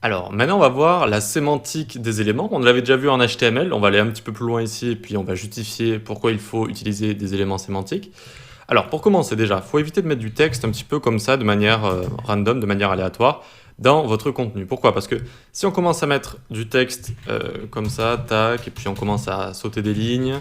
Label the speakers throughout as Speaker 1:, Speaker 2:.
Speaker 1: Alors, maintenant, on va voir la sémantique des éléments. On l'avait déjà vu en HTML, on va aller un petit peu plus loin ici, et puis on va justifier pourquoi il faut utiliser des éléments sémantiques. Alors, pour commencer déjà, il faut éviter de mettre du texte un petit peu comme ça, de manière random, de manière aléatoire, dans votre contenu. Pourquoi? Parce que si on commence à mettre du texte comme ça, tac, et puis on commence à sauter des lignes,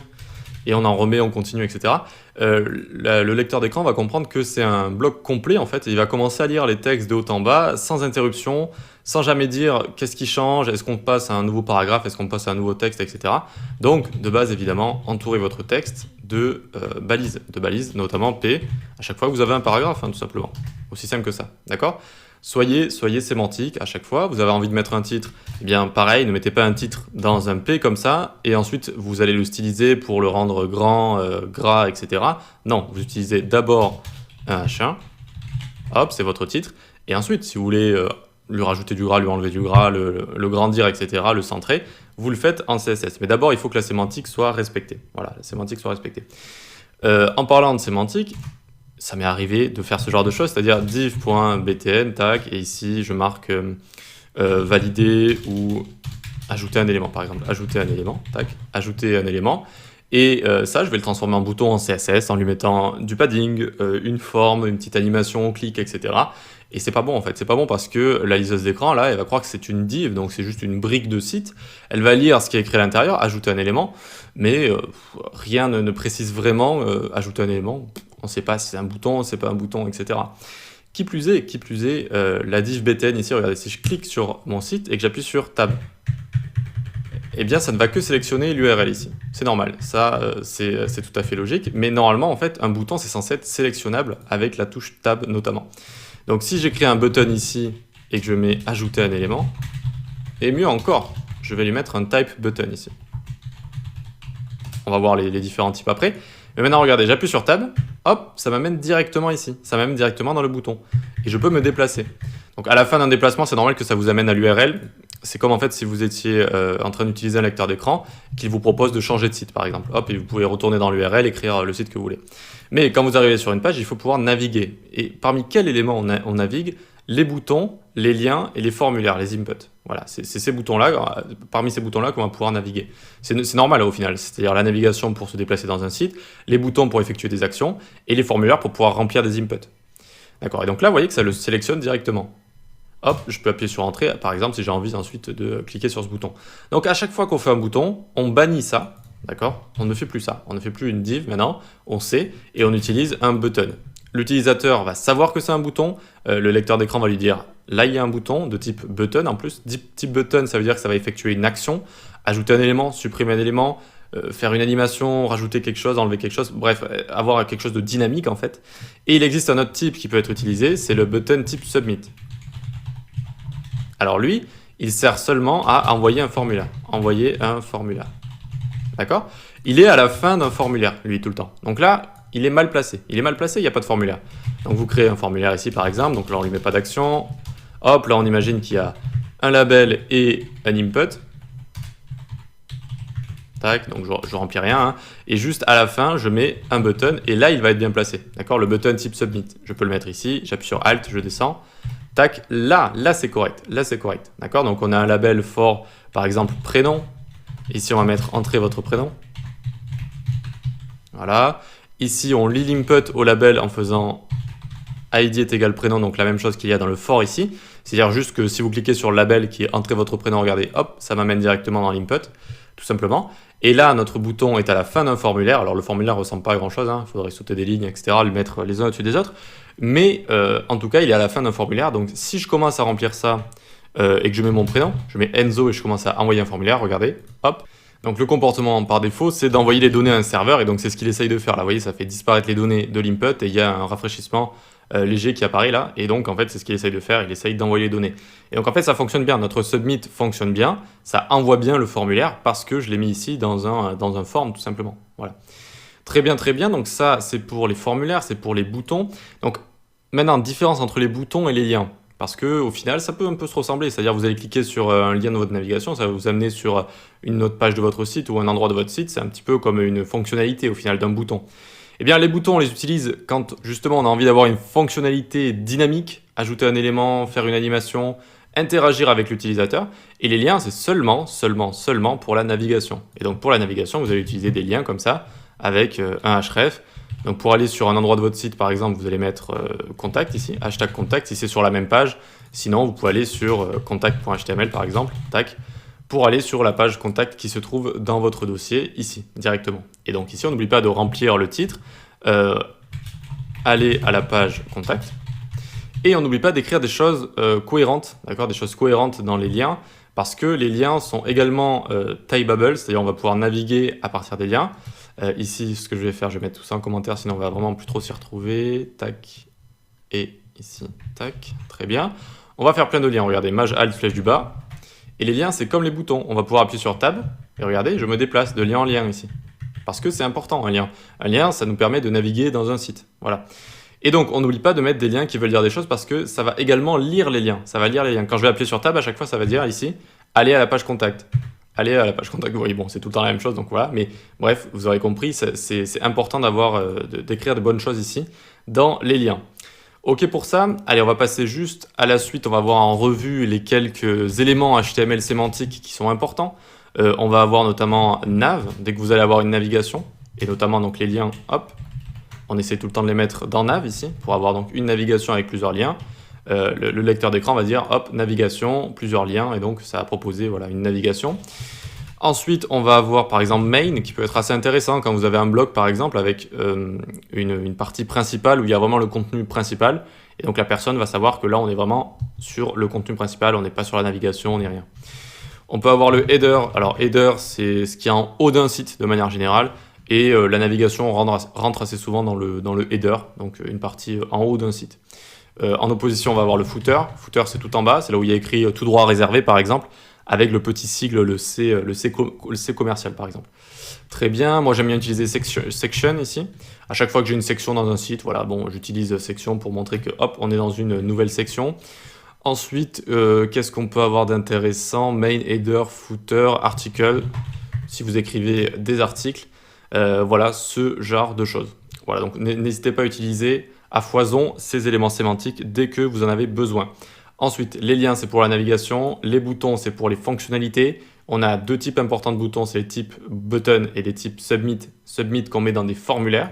Speaker 1: et on en remet, on continue, etc. Le lecteur d'écran va comprendre que c'est un bloc complet, en fait, et il va commencer à lire les textes de haut en bas, sans interruption, sans jamais dire qu'est-ce qui change, est-ce qu'on passe à un nouveau paragraphe, est-ce qu'on passe à un nouveau texte, etc. Donc, de base, évidemment, entourez votre texte de balises, notamment P, à chaque fois que vous avez un paragraphe, hein, tout simplement. Aussi simple que ça, d'accord? Soyez sémantique à chaque fois. Vous avez envie de mettre un titre, eh bien pareil, ne mettez pas un titre dans un P comme ça, et ensuite vous allez le styliser pour le rendre grand, gras, etc. Non, vous utilisez d'abord un H1, hop, c'est votre titre, et ensuite, si vous voulez lui rajouter du gras, lui enlever du gras, le grandir, etc., le centrer, vous le faites en CSS. Mais d'abord, il faut que la sémantique soit respectée. Voilà, la sémantique soit respectée. En parlant de sémantique, ça m'est arrivé de faire ce genre de choses, c'est-à-dire div.btn, tac, et ici je marque valider ou ajouter un élément, par exemple. Ajouter un élément, tac, ajouter un élément. Et ça, je vais le transformer en bouton en CSS en lui mettant du padding, une forme, une petite animation, clic, etc. Et c'est pas bon en fait, c'est pas bon parce que la liseuse d'écran, là, elle va croire que c'est une div, donc c'est juste une brique de site. Elle va lire ce qui est écrit à l'intérieur, ajouter un élément, mais rien ne précise vraiment ajouter un élément. On ne sait pas si c'est un bouton, c'est pas un bouton, etc. Qui plus est, la div btn ici, regardez, si je clique sur mon site et que j'appuie sur Tab, eh bien ça ne va que sélectionner l'URL ici. C'est normal, ça c'est tout à fait logique, mais normalement en fait un bouton c'est censé être sélectionnable avec la touche Tab notamment. Donc si j'écris un button ici et que je mets ajouter un élément, et mieux encore, je vais lui mettre un type button ici. On va voir les différents types après. Mais maintenant regardez, j'appuie sur Tab, hop, ça m'amène directement ici, ça m'amène directement dans le bouton. Et je peux me déplacer. Donc à la fin d'un déplacement, c'est normal que ça vous amène à l'URL. C'est comme en fait si vous étiez en train d'utiliser un lecteur d'écran qu'il vous propose de changer de site par exemple. Hop, et vous pouvez retourner dans l'URL, écrire le site que vous voulez. Mais quand vous arrivez sur une page, il faut pouvoir naviguer. Et parmi quels éléments on navigue? Les boutons, les liens et les formulaires, les inputs. Voilà, c'est ces boutons-là, parmi ces boutons-là qu'on va pouvoir naviguer. C'est normal au final, c'est-à-dire la navigation pour se déplacer dans un site, les boutons pour effectuer des actions et les formulaires pour pouvoir remplir des inputs. D'accord, et donc là, vous voyez que ça le sélectionne directement. Hop, je peux appuyer sur Entrée, par exemple, si j'ai envie ensuite de cliquer sur ce bouton. Donc à chaque fois qu'on fait un bouton, on bannit ça, d'accord? On ne fait plus ça, on ne fait plus une div maintenant, on sait, et on utilise un button. L'utilisateur va savoir que c'est un bouton, le lecteur d'écran va lui dire là il y a un bouton de type button en plus. Type button, ça veut dire que ça va effectuer une action, ajouter un élément, supprimer un élément, faire une animation, rajouter quelque chose, enlever quelque chose, bref, avoir quelque chose de dynamique en fait. Et il existe un autre type qui peut être utilisé, c'est le button type submit. Alors lui, il sert seulement à envoyer un formulaire. Envoyer un formulaire. D'accord? Il est à la fin d'un formulaire, lui, tout le temps. Donc là, il est mal placé. Il est mal placé, il n'y a pas de formulaire. Donc vous créez un formulaire ici, par exemple. Donc là, on ne lui met pas d'action. Hop, là, on imagine qu'il y a un label et un input. Tac, donc je remplis rien. Hein. Et juste à la fin, je mets un button. Et là, il va être bien placé. D'accord? Le button type submit. Je peux le mettre ici. J'appuie sur Alt, je descends. Tac, là c'est correct. Là, c'est correct. D'accord? Donc on a un label for, par exemple, prénom. Ici, on va mettre entrer votre prénom. Voilà. Ici, on lit l'input au label en faisant ID est égal prénom, donc la même chose qu'il y a dans le for ici. C'est-à-dire juste que si vous cliquez sur le label qui est entrer votre prénom, regardez, hop, ça m'amène directement dans l'input, tout simplement. Et là, notre bouton est à la fin d'un formulaire. Alors le formulaire ne ressemble pas à grand-chose, hein. Il faudrait sauter des lignes, etc., le mettre les uns au-dessus des autres. Mais en tout cas, il est à la fin d'un formulaire. Donc si je commence à remplir ça et que je mets mon prénom, je mets Enzo et je commence à envoyer un formulaire, regardez, hop. Donc le comportement par défaut, c'est d'envoyer les données à un serveur, et donc c'est ce qu'il essaye de faire. Là, vous voyez, ça fait disparaître les données de l'input, et il y a un rafraîchissement léger qui apparaît là, et donc en fait, c'est ce qu'il essaye de faire, il essaye d'envoyer les données. Et donc en fait, ça fonctionne bien, notre submit fonctionne bien, ça envoie bien le formulaire, parce que je l'ai mis ici dans un form, tout simplement. Voilà. Très bien, donc ça, c'est pour les formulaires, c'est pour les boutons. Donc maintenant, différence entre les boutons et les liens. Parce qu'au final, ça peut un peu se ressembler. C'est-à-dire vous allez cliquer sur un lien de votre navigation, ça va vous amener sur une autre page de votre site ou un endroit de votre site. C'est un petit peu comme une fonctionnalité au final d'un bouton. Eh bien, les boutons, on les utilise quand justement on a envie d'avoir une fonctionnalité dynamique, ajouter un élément, faire une animation, interagir avec l'utilisateur. Et les liens, c'est seulement pour la navigation. Et donc pour la navigation, vous allez utiliser des liens comme ça, avec un href. Donc pour aller sur un endroit de votre site, par exemple, vous allez mettre contact ici, hashtag contact, si c'est sur la même page. Sinon, vous pouvez aller sur contact.html, par exemple, tac, pour aller sur la page contact qui se trouve dans votre dossier, ici, directement. Et donc ici, on n'oublie pas de remplir le titre, aller à la page contact, et on n'oublie pas d'écrire des choses cohérentes, d'accord, des choses cohérentes dans les liens, parce que les liens sont également typeable, c'est-à-dire on va pouvoir naviguer à partir des liens. Ici, ce que je vais faire, je vais mettre tout ça en commentaire, sinon on va vraiment plus trop s'y retrouver. Tac, et ici, tac, très bien. On va faire plein de liens, regardez, maj, alt, flèche du bas. Et les liens, c'est comme les boutons, on va pouvoir appuyer sur tab, et regardez, je me déplace de lien en lien ici. Parce que c'est important, un lien. Un lien, ça nous permet de naviguer dans un site, voilà. Et donc, on n'oublie pas de mettre des liens qui veulent dire des choses parce que ça va également lire les liens. Ça va lire les liens. Quand je vais appuyer sur tab, à chaque fois, ça va dire ici, aller à la page contact. Aller à la page contact, vous voyez, bon, c'est tout le temps la même chose, donc voilà. Mais bref, vous aurez compris, c'est important d'écrire de bonnes choses ici dans les liens. Ok pour ça, allez, on va passer juste à la suite. On va voir en revue les quelques éléments HTML sémantiques qui sont importants. On va avoir notamment nav, dès que vous allez avoir une navigation, et notamment donc les liens, hop. On essaie tout le temps de les mettre dans nav ici, pour avoir donc une navigation avec plusieurs liens. Le lecteur d'écran va dire, hop, navigation, plusieurs liens, et donc ça va proposer voilà, une navigation. Ensuite, on va avoir par exemple main, qui peut être assez intéressant quand vous avez un blog par exemple, avec une partie principale où il y a vraiment le contenu principal. Et donc la personne va savoir que là, on est vraiment sur le contenu principal, on n'est pas sur la navigation, on n'est rien. On peut avoir le header. Alors header, c'est ce qui est en haut d'un site de manière générale. Et la navigation rentre assez souvent dans le header, donc une partie en haut d'un site. En opposition, on va avoir le footer. Footer, c'est tout en bas, c'est là où il y a écrit tout droit réservé, par exemple, avec le petit sigle, le C commercial, par exemple. Très bien, moi j'aime bien utiliser section ici. À chaque fois que j'ai une section dans un site, voilà, bon, j'utilise section pour montrer que, hop, on est dans une nouvelle section. Ensuite, qu'est-ce qu'on peut avoir d'intéressant? Main, header, footer, article, si vous écrivez des articles. Voilà, ce genre de choses. Voilà, donc n'hésitez pas à utiliser à foison ces éléments sémantiques dès que vous en avez besoin. Ensuite, les liens, c'est pour la navigation. Les boutons, c'est pour les fonctionnalités. On a deux types importants de boutons, c'est les types button et les types submit. Submit qu'on met dans des formulaires.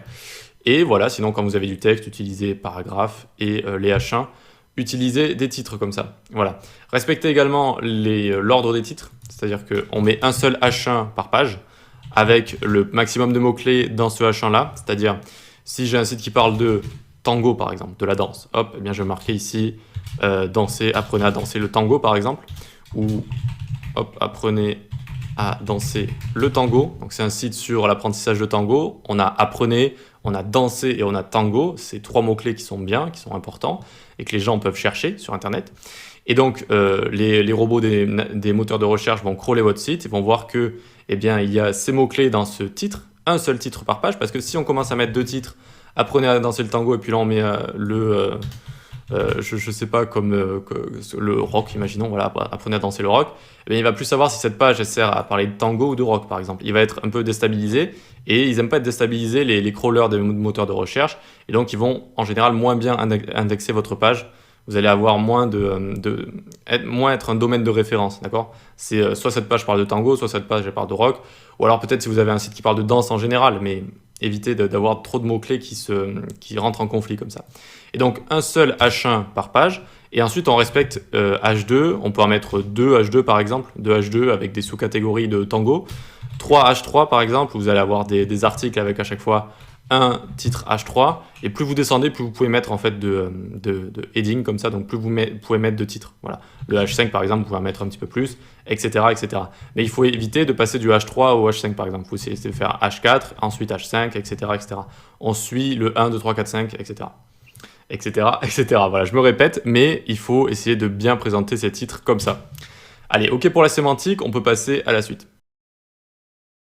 Speaker 1: Et voilà, sinon quand vous avez du texte, utilisez paragraphe et les H1. Utilisez des titres comme ça. Voilà. Respectez également l'ordre des titres, c'est-à-dire qu'on met un seul H1 par page, avec le maximum de mots-clés dans ce H1-là, c'est-à-dire si j'ai un site qui parle de tango par exemple, de la danse, hop, eh bien je vais marquer ici danser, apprenez à danser le tango par exemple, ou hop, apprenez à danser le tango. Donc c'est un site sur l'apprentissage de tango. On a apprenez, on a dansé et on a tango. C'est trois mots-clés qui sont bien, qui sont importants et que les gens peuvent chercher sur Internet. Et donc, les robots des moteurs de recherche vont crawler votre site et vont voir que, eh bien, il y a ces mots-clés dans ce titre, un seul titre par page, parce que si on commence à mettre deux titres, apprenez à danser le tango, et puis là on met je sais pas, comme le rock, imaginons, voilà, apprenez à danser le rock, eh bien, il va plus savoir si cette page elle sert à parler de tango ou de rock, par exemple. Il va être un peu déstabilisé, et ils n'aiment pas être déstabilisés, les crawlers des moteurs de recherche, et donc ils vont en général moins bien indexer votre page. Vous allez avoir moins être un domaine de référence, d'accord? C'est soit cette page parle de tango, soit cette page elle parle de rock, ou alors peut-être si vous avez un site qui parle de danse en général, mais évitez d'avoir trop de mots-clés qui rentrent en conflit comme ça. Et donc un seul H1 par page, et ensuite on respecte H2, on peut en mettre 2 H2 par exemple, 2 H2 avec des sous-catégories de tango, 3 H3 par exemple, vous allez avoir des articles avec à chaque fois un titre H3, et plus vous descendez, plus vous pouvez mettre en fait de heading comme ça, donc plus vous pouvez mettre de titres. Voilà. Le H5 par exemple, vous pouvez en mettre un petit peu plus, etc., etc. Mais il faut éviter de passer du H3 au H5 par exemple. Vous essayez de faire H4, ensuite H5, etc., etc. On suit le 1, 2, 3, 4, 5, etc. etc., etc. Voilà, je me répète, mais il faut essayer de bien présenter ces titres comme ça. Allez, ok pour la sémantique, on peut passer à la suite.